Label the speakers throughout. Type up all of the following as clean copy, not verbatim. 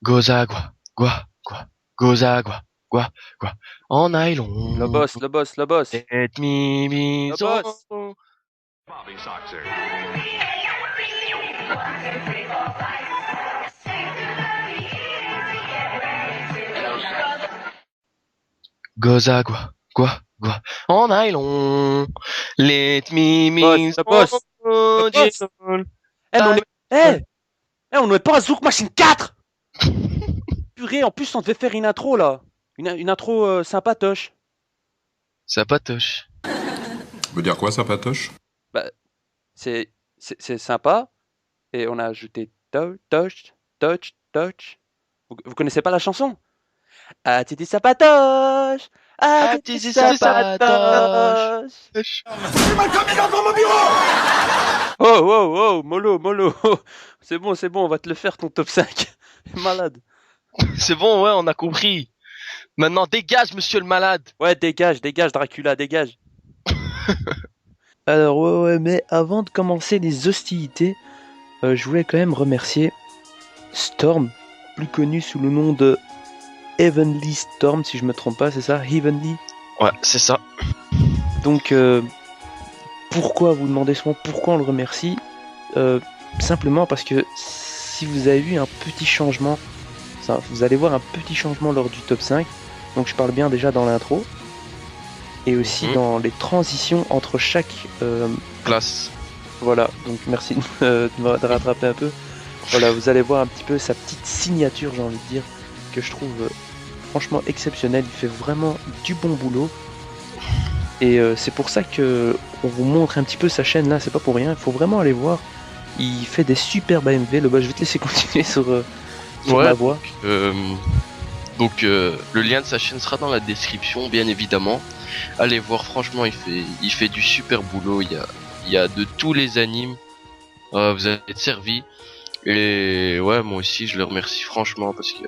Speaker 1: Gozagua, gua, gua, Gozagua, gua, gua, en
Speaker 2: Le
Speaker 1: nylon.
Speaker 2: boss, le boss, le boss.
Speaker 1: Let me
Speaker 2: Le
Speaker 1: be
Speaker 2: boss.
Speaker 1: so.
Speaker 3: Bobby Soxer.
Speaker 1: Gozagua, gua, gua, en nylon. Let me
Speaker 2: Boss,
Speaker 1: be
Speaker 2: le
Speaker 1: so.
Speaker 2: boss. Le boss. Eh, mais on est... Eh, on est pas à Zouk Machine 4. Purée, en plus, on devait faire une intro, là. Une intro sympatoche.
Speaker 1: Ça patoche.
Speaker 4: Veut dire quoi ça, patoche?
Speaker 2: Bah, c'est sympa. Et on a ajouté touch, touch, touch. Vous connaissez pas la chanson? Ah, Titi Sapatoche! Ah,
Speaker 1: Ah,
Speaker 2: Titi
Speaker 1: si ça patoche.
Speaker 2: Sapatoche! Oh, oh, oh, mollo, mollo! C'est bon, on va te le faire ton top 5. Malade.
Speaker 1: C'est bon, ouais, on a compris. Maintenant, dégage, monsieur le malade.
Speaker 2: Ouais, dégage, dégage, Dracula, dégage. Alors, ouais, mais avant de commencer les hostilités, je voulais quand même remercier Storm, plus connu sous le nom de Heavenly Storm, si je me trompe pas, c'est ça? Heavenly?
Speaker 1: Ouais, c'est ça.
Speaker 2: Donc, pourquoi vous demandez souvent pourquoi on le remercie? Simplement parce que si vous avez vu un petit changement, vous allez voir un petit changement lors du top 5. Donc je parle bien déjà dans l'intro et aussi dans les transitions entre chaque.
Speaker 1: Classe.
Speaker 2: Voilà, donc merci de rattraper un peu. Voilà, vous allez voir un petit peu sa petite signature, j'ai envie de dire, que je trouve franchement exceptionnelle. Il fait vraiment du bon boulot. Et c'est pour ça que on vous montre un petit peu sa chaîne là, c'est pas pour rien, il faut vraiment aller voir. Il fait des superbes AMV. Je vais te laisser continuer sur ma voix.
Speaker 1: Donc le lien de sa chaîne sera dans la description, bien évidemment. Allez voir, franchement, il fait du super boulot. Il y a de tous les animes. Vous allez être servis. Et ouais, moi aussi, je le remercie franchement parce que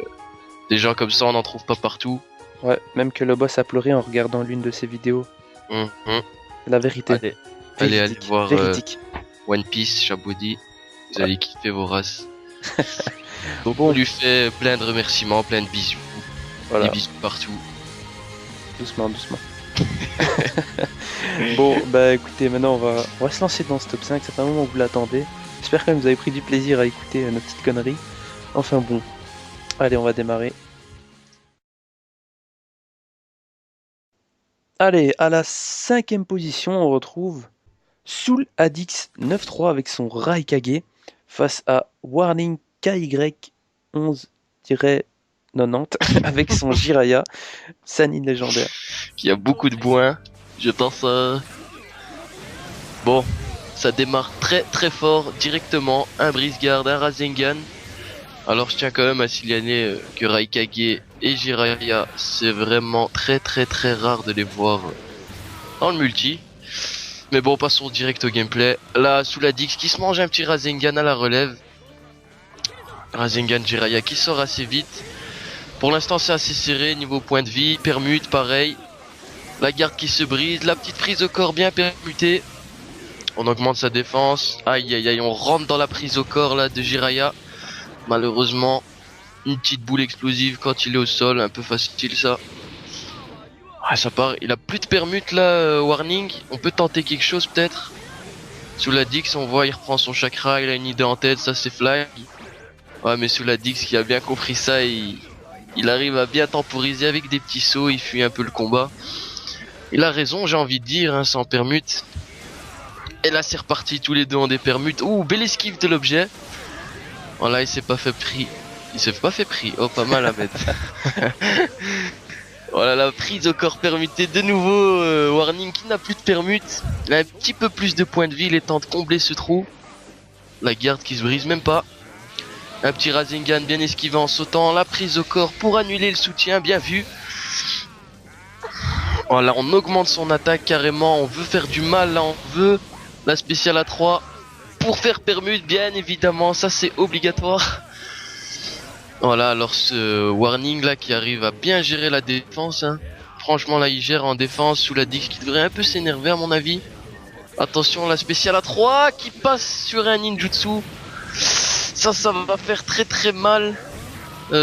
Speaker 1: des gens comme ça, on n'en trouve pas partout.
Speaker 2: Ouais, même que le boss a pleuré en regardant l'une de ses vidéos.
Speaker 1: Mhm.
Speaker 2: La vérité.
Speaker 1: Allez voir
Speaker 2: Véridique.
Speaker 1: One Piece, Chabody. Vous allez kiffer vos races. Donc
Speaker 2: Bon.
Speaker 1: on lui fait plein de remerciements, plein de bisous.
Speaker 2: Voilà.
Speaker 1: Des bisous partout.
Speaker 2: Doucement, doucement. Bon, bah écoutez, maintenant on va se lancer dans ce top 5. Ça fait un moment que vous l'attendez. J'espère que vous avez pris du plaisir à écouter nos petites conneries. Enfin bon. Allez, on va démarrer. Allez, à la 5ème position, on retrouve Soul Addix 9-3 avec son Raikage face à Warning KY11-90 avec son Jiraya, Sanine légendaire.
Speaker 1: Qui a beaucoup de points. Je pense. Bon, ça démarre très très fort directement. Un brise-garde, un Rasengan. Alors je tiens quand même à signaler que Raikage et Jiraiya, c'est vraiment très très très rare de les voir dans le multi. Mais bon, passons direct au gameplay. Là, sous la Dix qui se mange un petit Rasengan à la relève. Rasengan Jiraiya qui sort assez vite. Pour l'instant c'est assez serré niveau point de vie. Permute pareil. La garde qui se brise. La petite prise au corps bien permutée. On augmente sa défense. Aïe aïe aïe, on rentre dans la prise au corps là de Jiraiya. Malheureusement, une petite boule explosive quand il est au sol, un peu facile ça. Ah, ça part, il a plus de permute là, Warning. On peut tenter quelque chose peut-être. Sous la Dix, on voit, il reprend son chakra, il a une idée en tête, ça c'est fly. Ouais, mais sous la Dix qui a bien compris ça, il arrive à bien temporiser avec des petits sauts, il fuit un peu le combat. Il a raison, j'ai envie de dire, hein, sans permute. Et là c'est reparti, tous les deux ont des permutes. Ouh, belle esquive de l'objet. Voilà, il s'est pas fait pris. Il s'est pas fait pris. Oh, pas mal à mettre. Voilà, la prise au corps permutée de nouveau. Warning qui n'a plus de permute. Il a un petit peu plus de points de vie. Il est temps de combler ce trou. La garde qui se brise même pas. Un petit Rasengan bien esquivé en sautant. La prise au corps pour annuler le soutien. Bien vu. Voilà, on augmente son attaque carrément. On veut faire du mal là. On veut la spéciale à 3. Pour faire permute, bien évidemment, ça c'est obligatoire. Voilà, alors ce Warning là qui arrive à bien gérer la défense, hein. Franchement là il gère en défense sous la Dix qui devrait un peu s'énerver à mon avis. Attention, la spéciale à 3 qui passe sur un ninjutsu. Ça va faire très très mal.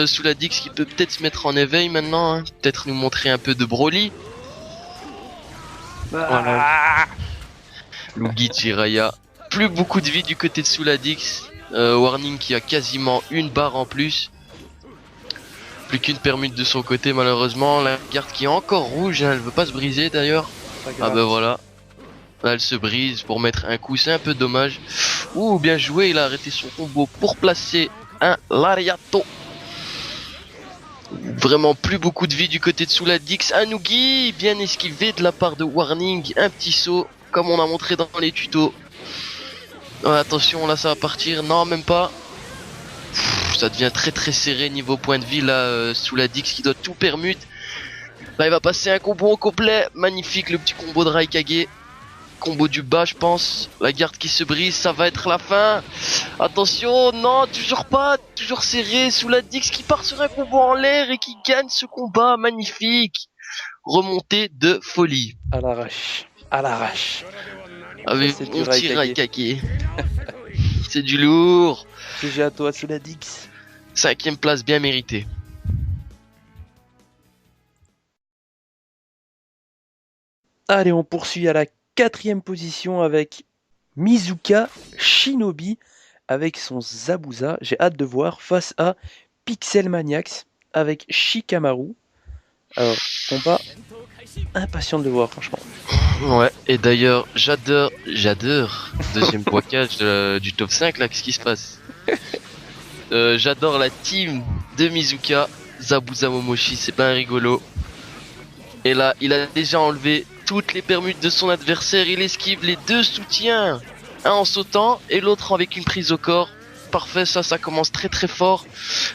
Speaker 1: Sous la Dix qui peut peut-être se mettre en éveil maintenant, hein. Peut-être nous montrer un peu de Broly. Voilà. Luigi Jiraiya. Plus beaucoup de vie du côté de Souladix. Warning qui a quasiment une barre en plus. Plus qu'une permute de son côté malheureusement. La garde qui est encore rouge, hein, elle veut pas se briser d'ailleurs. Ah bah voilà. Là elle se brise pour mettre un coup, c'est un peu dommage. Ouh bien joué, il a arrêté son combo pour placer un Lariato. Vraiment plus beaucoup de vie du côté de Souladix. Anugi bien esquivé de la part de Warning. Un petit saut comme on a montré dans les tutos. Ouais, attention là ça va partir. Non même pas. Ça devient très très serré niveau point de vie là. Souladix qui doit tout permute. Là il va passer un combo au complet. Magnifique le petit combo de Raikage. Combo du bas je pense. La garde qui se brise, ça va être la fin. Attention, non, toujours pas, toujours serré. Souladix qui part sur un combo en l'air et qui gagne ce combat. Magnifique. Remontée de folie.
Speaker 2: À l'arrache. À l'arrache.
Speaker 1: Avec mon petit Raikage. C'est du lourd.
Speaker 2: GG à toi Souladix.
Speaker 1: 5ème place bien méritée.
Speaker 2: Allez, on poursuit à la 4ème position avec Mizuka Shinobi avec son Zabuza. J'ai hâte de voir face à Pixel Maniacs avec Shikamaru. Alors, combat impatient de voir, franchement.
Speaker 1: Ouais, et d'ailleurs, j'adore. Deuxième poiquage du top 5 là, qu'est-ce qui se passe? J'adore la team de Mizuka, Zabuza Momoshi, c'est pas un rigolo. Et là, il a déjà enlevé toutes les permutes de son adversaire, il esquive les deux soutiens. Un en sautant et l'autre avec une prise au corps. Parfait, ça commence très très fort.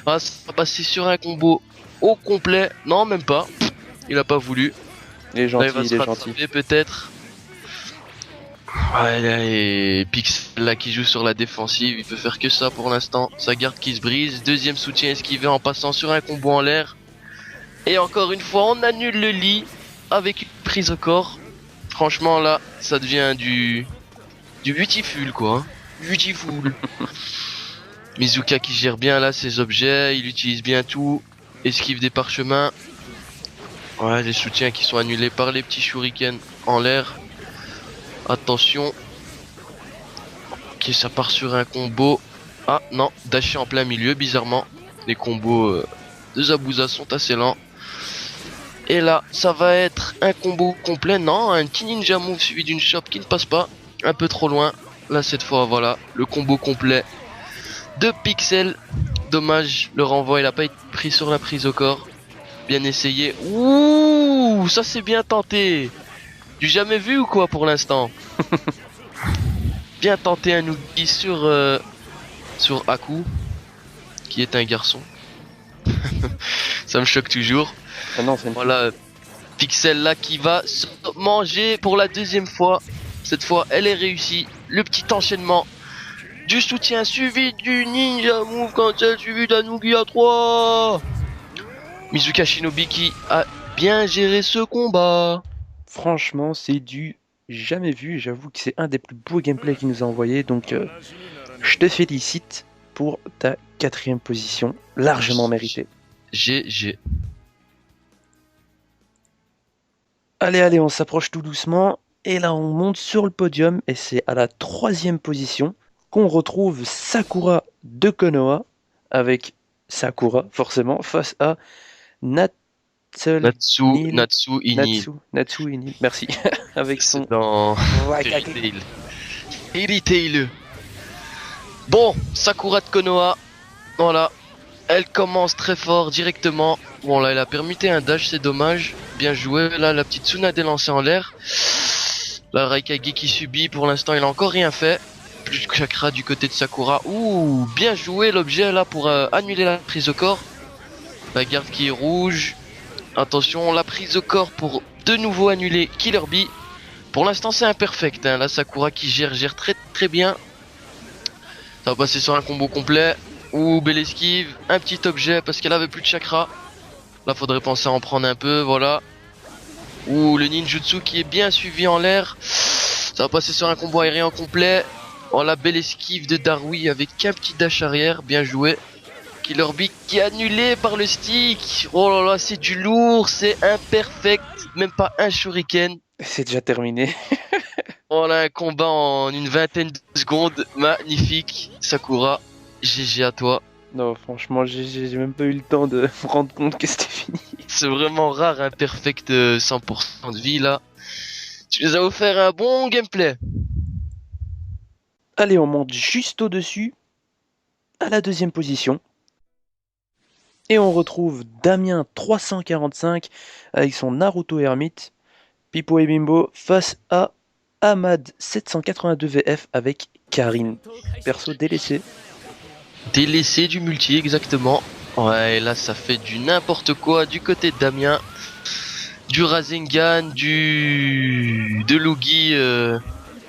Speaker 1: Ah, ça va passer sur un combo au complet. Non, même pas. Il a pas voulu.
Speaker 2: Il est gentil,
Speaker 1: là, il va se rattraper peut-être. Ouais, et Pixel là qui joue sur la défensive, il peut faire que ça pour l'instant. Sa garde qui se brise, deuxième soutien esquivé en passant sur un combo en l'air. Et encore une fois, on annule le lit avec une prise au corps. Franchement là, ça devient du beautiful quoi. Hein. Beautiful. Mizuka qui gère bien là ses objets, il utilise bien tout, esquive des parchemins. Ouais, les soutiens qui sont annulés par les petits shurikens en l'air. Attention. Ok, ça part sur un combo. Ah non, daché en plein milieu, bizarrement. Les combos de Zabuza sont assez lents. Et là, ça va être un combo complet. Non, un petit ninja move suivi d'une chope qui ne passe pas. Un peu trop loin. Là, cette fois, voilà, le combo complet de Pixel. Dommage, le renvoi, il a pas été pris sur la prise au corps. Bien essayé. Ouh, ça c'est bien tenté. Du jamais vu ou quoi pour l'instant? Bien tenté un Ougi sur Aku, qui est un garçon. Ça me choque toujours.
Speaker 2: Ah non,
Speaker 1: voilà, Pixel là qui va se manger pour la deuxième fois. Cette fois, elle est réussie. Le petit enchaînement du soutien suivi du ninja move cancel suivi d'un Ougi à 3. Mizuka Shinobi qui a bien géré ce combat.
Speaker 2: Franchement, c'est du jamais vu. J'avoue que c'est un des plus beaux gameplays qu'il nous a envoyé. Donc, je te félicite pour ta 4ème position, largement méritée.
Speaker 1: GG.
Speaker 2: Allez, on s'approche tout doucement. Et là, on monte sur le podium. Et c'est à la 3ème position qu'on retrouve Sakura de Konoha. Avec Sakura, forcément, face à Natsu Ini. Merci. Avec son
Speaker 1: dans Fairy Tail. Bon, Sakura de Konoha. Voilà. Elle commence très fort directement. Bon là, elle a permuté un dash, c'est dommage. Bien joué. Là, la petite Tsunade est lancée en l'air. La Raikage qui subit. Pour l'instant, il a encore rien fait. Plus de chakra du côté de Sakura. Ouh, bien joué l'objet là pour annuler la prise au corps. La garde qui est rouge. Attention, la prise au corps pour de nouveau annuler Killer Bee. Pour l'instant, c'est imperfect. Hein. La Sakura qui gère très très bien. Ça va passer sur un combo complet. Ouh, belle esquive. Un petit objet parce qu'elle avait plus de chakra. Là, faudrait penser à en prendre un peu. Voilà. Ouh, le ninjutsu qui est bien suivi en l'air. Ça va passer sur un combo aérien complet. Oh, la belle esquive de Darui avec un petit dash arrière. Bien joué. Killer Bee qui est annulé par le stick. Oh là là, c'est du lourd, c'est imperfect. Même pas un shuriken.
Speaker 2: C'est déjà terminé.
Speaker 1: Voilà un combat en une vingtaine de secondes. Magnifique. Sakura, GG à toi.
Speaker 2: Non, franchement, j'ai même pas eu le temps de me rendre compte que c'était fini.
Speaker 1: C'est vraiment rare un perfect 100% de vie là. Tu nous as offert un bon gameplay.
Speaker 2: Allez, on monte juste au-dessus, à la deuxième position. Et on retrouve Damien 345 avec son Naruto Hermite, Pipo et Bimbo face à Ahmad 782 VF avec Karine. Perso délaissé.
Speaker 1: Délaissé du multi exactement. Ouais, là ça fait du n'importe quoi du côté de Damien. Du Rasengan, de Lugi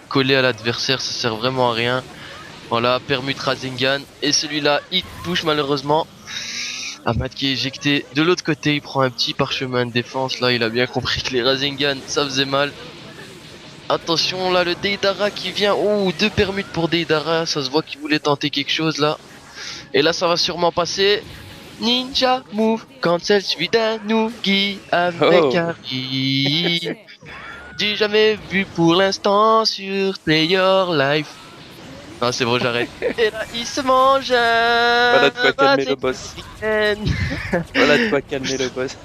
Speaker 1: collé à l'adversaire, ça sert vraiment à rien. Voilà, permute Rasengan. Et celui-là, il touche malheureusement. Ahmad qui est éjecté. De l'autre côté, il prend un petit parchemin de défense. Là, il a bien compris que les Rasengan, ça faisait mal. Attention, là, le Deidara qui vient. Oh, deux permutes pour Deidara. Ça se voit qu'il voulait tenter quelque chose là. Et là, ça va sûrement passer. Ninja move cancel suivi d'un Noogie avec
Speaker 2: Oh.
Speaker 1: un I. Du jamais vu pour l'instant sur Player Life. Non, c'est bon, j'arrête. Et là, il se mange un...
Speaker 2: Voilà de quoi calmer le boss. Voilà de quoi calmer le boss.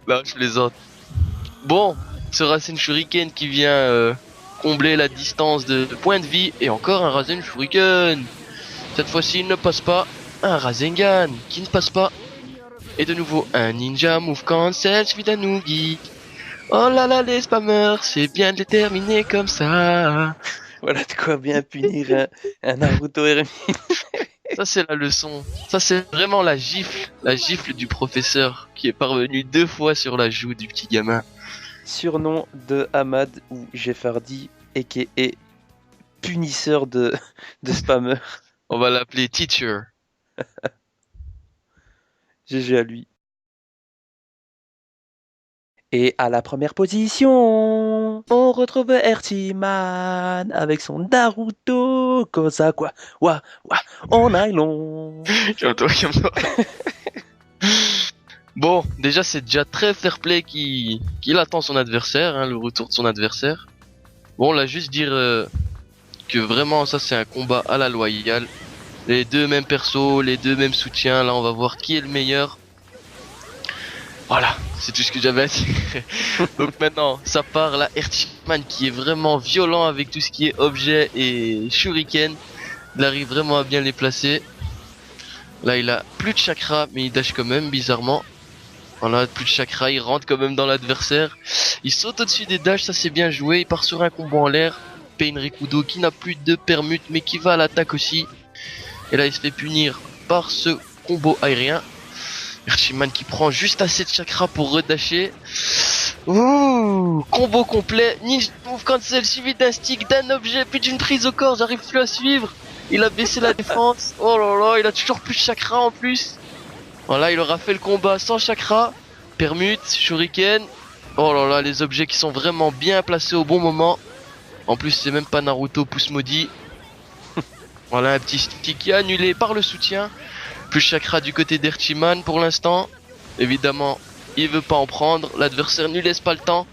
Speaker 1: Non, je plaisante. Bon, ce Rasen Shuriken qui vient combler la distance de point de vie. Et encore un Rasen Shuriken. Cette fois-ci, il ne passe pas. Un Rasengan qui ne passe pas. Et de nouveau, un Ninja Move Cancel suivi d'un Noogie. Oh là là, les spammers, c'est bien de les terminer comme ça.
Speaker 2: Voilà de quoi bien punir un Naruto Hermite.
Speaker 1: Ça, c'est la leçon. Ça, c'est vraiment la gifle du professeur qui est parvenu 2 fois sur la joue du petit gamin.
Speaker 2: Surnom de Ahmad ou Jeffardi, a.k.a. punisseur de spammer.
Speaker 1: On va l'appeler Teacher.
Speaker 2: GG à lui. Et à la première position, on retrouve Ertiman avec son Naruto, comme ça quoi. Ouah, ouah, en nylon.
Speaker 1: Calme-toi, calme-toi. Bon, déjà, c'est déjà très fair play qu'il attend son adversaire, hein, le retour de son adversaire. Bon, là, juste dire que vraiment, ça, c'est un combat à la loyale. Les deux mêmes persos, les deux mêmes soutiens. Là, on va voir qui est le meilleur. Voilà, c'est tout ce que j'avais à dire. Donc maintenant, ça part la Ertiman qui est vraiment violent avec tout ce qui est objet et shuriken. Il arrive vraiment à bien les placer. Là, il a plus de chakra, mais il dash quand même, bizarrement. Voilà, plus de chakra, il rentre quand même dans l'adversaire. Il saute au-dessus des dashs, ça c'est bien joué. Il part sur un combo en l'air. Pain Rikudo qui n'a plus de permute, mais qui va à l'attaque aussi. Et là, il se fait punir par ce combo aérien. Erchiman qui prend juste assez de chakra pour redasher. Ouh, combo complet. Ninja Move Cancel suivi d'un stick, d'un objet, puis d'une prise au corps. J'arrive plus à suivre. Il a baissé la défense. Oh là là, il a toujours plus de chakra en plus. Voilà, il aura fait le combat sans chakra. Permute, shuriken. Oh là là, les objets qui sont vraiment bien placés au bon moment. En plus, c'est même pas Naruto pouce maudit. Voilà, un petit stick qui est annulé par le soutien. Plus chakra du côté d'Erchiman pour l'instant. Évidemment, il veut pas en prendre. L'adversaire ne lui laisse pas le temps.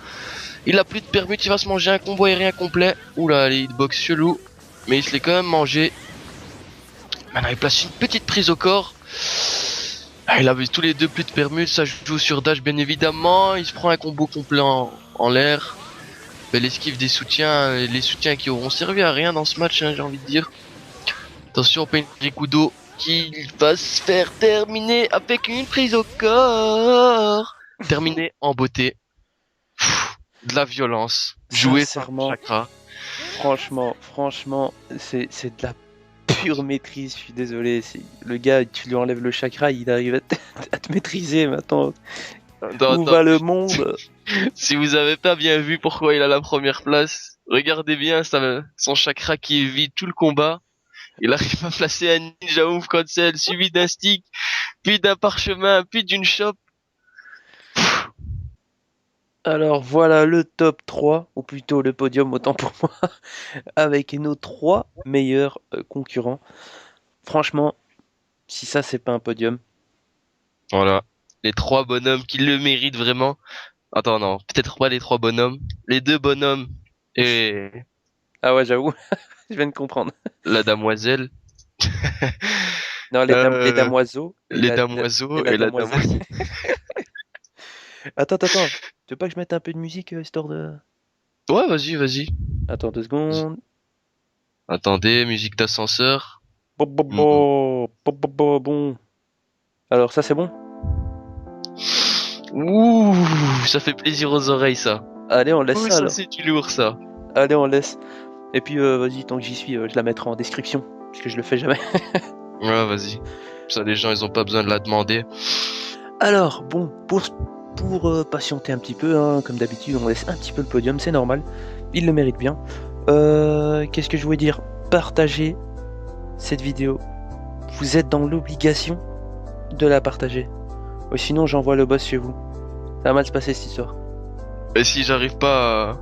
Speaker 1: Il a plus de permute, il va se manger un combo aérien complet. Oula, les hitbox chelou. Mais il se l'est quand même mangé. Maintenant, il place une petite prise au corps. Ah, il avait tous les deux plus de permute. Ça joue sur dash, bien évidemment. Il se prend un combo complet en l'air. Belle esquive des soutiens. Les soutiens qui auront servi à rien dans ce match, hein, j'ai envie de dire. Attention, Pain Rikudo qui va se faire terminer avec une prise au corps. Terminé en beauté. De la violence. Jouer sans
Speaker 2: Sincèrement,
Speaker 1: chakra.
Speaker 2: franchement, c'est de la pure maîtrise. Je suis désolé. Le gars, tu lui enlèves le chakra, il arrive à te maîtriser maintenant. Où va le monde?
Speaker 1: Si vous avez pas bien vu pourquoi il a la première place, regardez bien son chakra qui évite tout le combat. Il arrive à placer un Ninja Move Cancel suivi d'un stick, puis d'un parchemin, puis d'une chope.
Speaker 2: Alors voilà le top 3, ou plutôt le podium autant pour moi, avec nos 3 meilleurs concurrents. Franchement, Si ça, c'est pas un podium.
Speaker 1: Voilà. Les 3 bonhommes qui le méritent vraiment. Attends, non, peut-être pas les 3 bonhommes. Les 2 bonhommes et
Speaker 2: Ah ouais, j'avoue, je viens de comprendre.
Speaker 1: la damoiselle.
Speaker 2: Non, les
Speaker 1: Euh,
Speaker 2: damoiseaux
Speaker 1: les
Speaker 2: et
Speaker 1: damoiseaux
Speaker 2: la
Speaker 1: et la
Speaker 2: damoiselle.
Speaker 1: damoiselle.
Speaker 2: Attends, attends. Tu veux pas que je mette un peu de musique histoire de.
Speaker 1: Ouais, vas-y, vas-y.
Speaker 2: Attends 2 secondes.
Speaker 1: Attendez, musique d'ascenseur.
Speaker 2: Bon, bon,
Speaker 1: Hmm.
Speaker 2: bon, bon, bon, bon, bon. Alors, ça, c'est bon?
Speaker 1: Ouh, ça fait plaisir aux oreilles, ça.
Speaker 2: Allez, on laisse
Speaker 1: Ouh,
Speaker 2: ça
Speaker 1: ça
Speaker 2: alors.
Speaker 1: c'est du lourd, ça.
Speaker 2: Allez, on laisse. Et puis, vas-y, tant que j'y suis, je la mettrai en description. Parce que je le fais jamais.
Speaker 1: Ouais, vas-y. Ça, les gens, ils ont pas besoin de la demander.
Speaker 2: Alors, bon, pour patienter un petit peu, hein, comme d'habitude, on laisse un petit peu le podium, c'est normal. Il le mérite bien. Qu'est-ce que je voulais dire? Partagez cette vidéo. Vous êtes dans l'obligation de la partager. Sinon, j'envoie le boss chez vous. Ça va mal se passer cette histoire.
Speaker 1: Et si j'arrive pas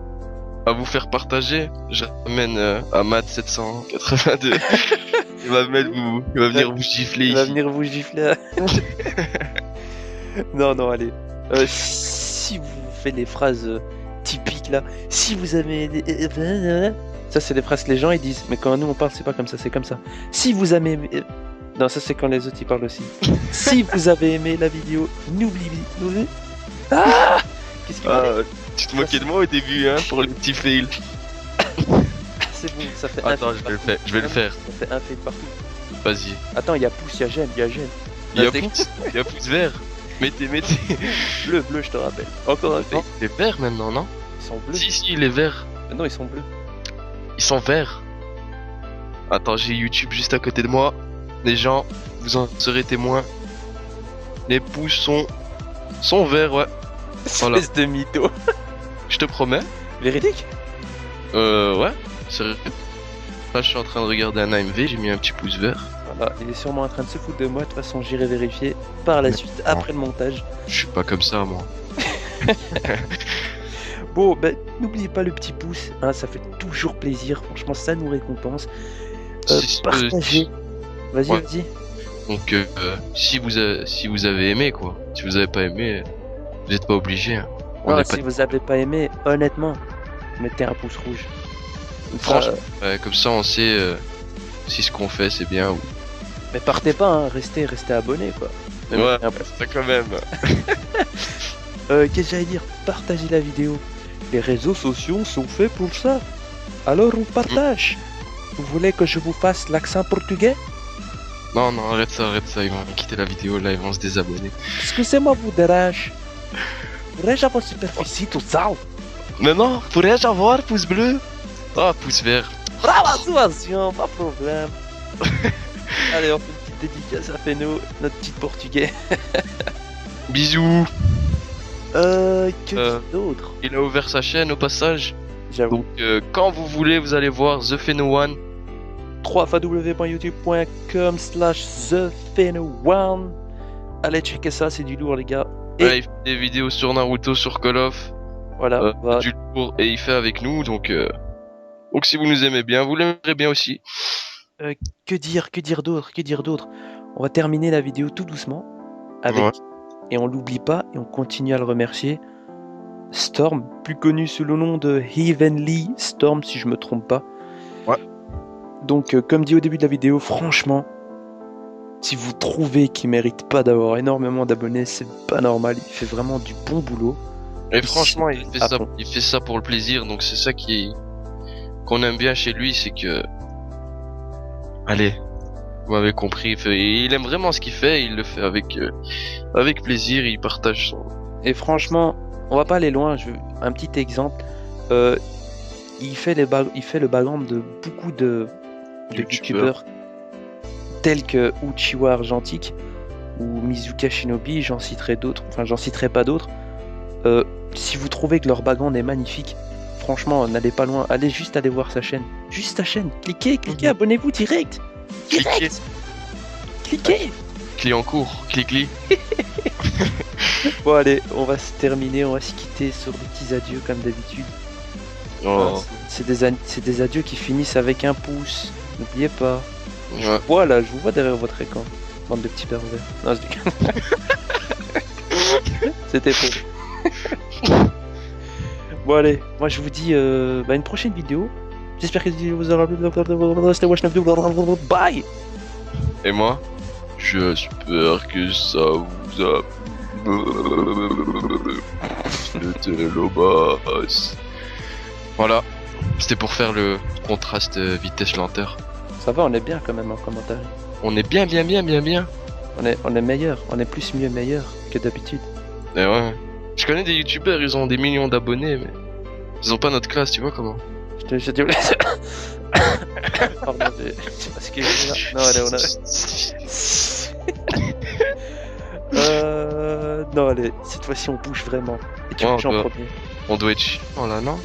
Speaker 1: à vous faire partager, je ramène Ahmad 782. Il va venir vous gifler
Speaker 2: Il va
Speaker 1: ici.
Speaker 2: venir vous gifler. Non, non, allez. Si vous faites les phrases typiques là, si vous avez. Ça, c'est les phrases que les gens ils disent, mais quand nous on parle, c'est pas comme ça, c'est comme ça. Si vous avez aimé. Non, ça c'est quand les autres ils parlent aussi. Si vous avez aimé la vidéo, n'oubliez. Ah, qu'est-ce qu'il
Speaker 1: Ah, tu te moquais de moi au début, hein, pour les petits fails.
Speaker 2: C'est bon, ça fait
Speaker 1: Attends,
Speaker 2: un
Speaker 1: je
Speaker 2: fail
Speaker 1: vais le faire, je vais le
Speaker 2: partout.
Speaker 1: faire.
Speaker 2: Ça fait un fail partout.
Speaker 1: Vas-y.
Speaker 2: Attends, il y a pouce, il y a gêne, il y a gêne.
Speaker 1: Il y a
Speaker 2: Là,
Speaker 1: pouce, il y a pouce vert. Mettez.
Speaker 2: Bleu, bleu, je te rappelle. Encore un fail.
Speaker 1: Non, il est vert maintenant, non?
Speaker 2: Ils sont bleus.
Speaker 1: Si, il est vert.
Speaker 2: Non, ils sont bleus.
Speaker 1: Ils sont verts. Attends, j'ai YouTube juste à côté de moi. Les gens, vous en serez témoins. Les pouces sont verts, ouais. Voilà.
Speaker 2: Espèce de mytho.
Speaker 1: Je te promets.
Speaker 2: Véridique?
Speaker 1: Ouais. Sérieux. Là, je suis en train de regarder un AMV. J'ai mis un petit pouce vert.
Speaker 2: Voilà, il est sûrement en train de se foutre de moi. De toute façon, j'irai vérifier par la suite, après le montage.
Speaker 1: Je suis pas comme ça, moi.
Speaker 2: Bon, ben, n'oubliez pas le petit pouce, hein, ça fait toujours plaisir. Franchement, ça nous récompense. Partagez. Vas-y,
Speaker 1: ouais.
Speaker 2: vas-y.
Speaker 1: Donc, si vous avez aimé, quoi. Si vous avez pas aimé, vous êtes pas obligé. Hein. On
Speaker 2: Non,
Speaker 1: est
Speaker 2: si
Speaker 1: pas...
Speaker 2: vous avez pas aimé, honnêtement, mettez un pouce rouge.
Speaker 1: Franchement, comme ça, on sait si ce qu'on fait, c'est bien ou...
Speaker 2: Mais partez pas, hein, restez abonné, quoi. Mais
Speaker 1: Ouais,
Speaker 2: mettez un pouce.
Speaker 1: c'est quand même.
Speaker 2: Qu'est-ce que j'allais dire? Partagez la vidéo. Les réseaux sociaux sont faits pour ça. Alors on partage. Vous voulez que je vous fasse l'accent portugais?
Speaker 1: Non, arrête ça. Ils vont quitter la vidéo, là, ils vont se désabonner.
Speaker 2: Excusez-moi, vous dérange. Pourrais-je avoir superficie tout ça?
Speaker 1: Mais non, pourrais-je avoir pouce bleu? Ah, pouce vert.
Speaker 2: Attention, pas de problème. Allez, on fait une petite dédicace à Feno, notre petit portugais.
Speaker 1: Bisous.
Speaker 2: Que dire d'autre?
Speaker 1: Il a ouvert sa chaîne au passage.
Speaker 2: J'avoue.
Speaker 1: Donc, quand vous voulez, vous allez voir The Feno One.
Speaker 2: www.youtube.com/thefeno1. Allez checker ça, c'est du lourd les gars. Et
Speaker 1: Ouais, il fait des vidéos sur Naruto, sur Call of.
Speaker 2: voilà, va-
Speaker 1: Du lourd et il fait avec nous. Donc si vous nous aimez bien, vous l'aimerez bien aussi.
Speaker 2: que dire d'autre? On va terminer la vidéo tout doucement avec,
Speaker 1: Ouais.
Speaker 2: et on l'oublie pas et on continue à le remercier. Storm, plus connu sous le nom de Heavenly Storm si je me trompe pas.
Speaker 1: Ouais.
Speaker 2: Donc comme dit au début de la vidéo, franchement, si vous trouvez qu'il mérite pas d'avoir énormément d'abonnés, c'est pas normal, il fait vraiment du bon boulot.
Speaker 1: Et
Speaker 2: Il
Speaker 1: franchement,
Speaker 2: se
Speaker 1: il fait
Speaker 2: à
Speaker 1: ça,
Speaker 2: fond.
Speaker 1: il fait ça pour le plaisir. Donc c'est ça qu'on aime bien chez lui, c'est que, allez, vous m'avez compris. Il aime vraiment ce qu'il fait. Il le fait avec plaisir. Il partage son.
Speaker 2: Et franchement, on va pas aller loin, un petit exemple. Il fait le background de beaucoup de youtubeurs tels que Uchiwa Argentique ou Mizuka Shinobi, j'en citerai pas d'autres. Si vous trouvez que leur background est magnifique, franchement, n'allez pas loin, allez voir sa chaîne. Juste sa chaîne, cliquez, abonnez-vous direct. Cliquez.
Speaker 1: Client court, clic.
Speaker 2: Bon allez, on va se terminer, on va se quitter sur des petits adieux comme d'habitude.
Speaker 1: Oh.
Speaker 2: C'est des adieux qui finissent avec un pouce. N'oubliez pas.
Speaker 1: Ouais.
Speaker 2: Voilà, je vous vois derrière votre écran. Bande de petits pervers. Non, je déconne. C'était faux. Bon allez, moi je vous dis une prochaine vidéo. J'espère que cette vidéo vous aura plu. Bye.
Speaker 1: Et moi, j'espère que ça vous a... C'était l'obas. Voilà, c'était pour faire le contraste vitesse-lenteur.
Speaker 2: Ça va, on est bien quand même en commentaire.
Speaker 1: On est bien.
Speaker 2: On est meilleur, on est plus mieux meilleur que d'habitude.
Speaker 1: Et ouais. Je connais des youtubeurs, ils ont des millions d'abonnés, mais ils ont pas notre classe, tu vois comment.
Speaker 2: Je te laisse. Pardon, excusez-moi. Non, allez, non, allez, cette fois-ci on bouge vraiment. Et tu bouges en premier.
Speaker 1: On doit être chiant là, non?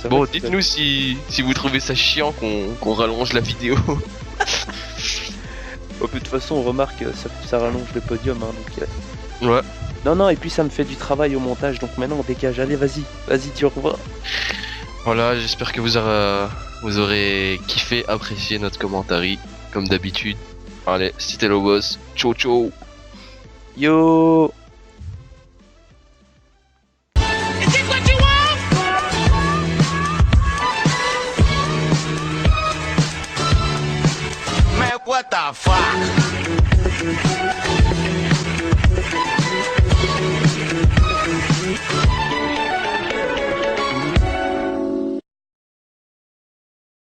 Speaker 2: Ça
Speaker 1: Bon,
Speaker 2: va,
Speaker 1: dites-nous si vous trouvez ça chiant qu'on rallonge la vidéo.
Speaker 2: Oh, de toute façon, on remarque que ça rallonge le podium. Hein, donc,
Speaker 1: Ouais.
Speaker 2: Non, et puis ça me fait du travail au montage. Donc maintenant, on dégage. Allez, vas-y, dis au revoir.
Speaker 1: Voilà, j'espère que vous aurez kiffé, apprécié notre commentaire, comme d'habitude. Allez, c'était le boss. Ciao, ciao.
Speaker 2: Yo.
Speaker 5: Man, what the fuck?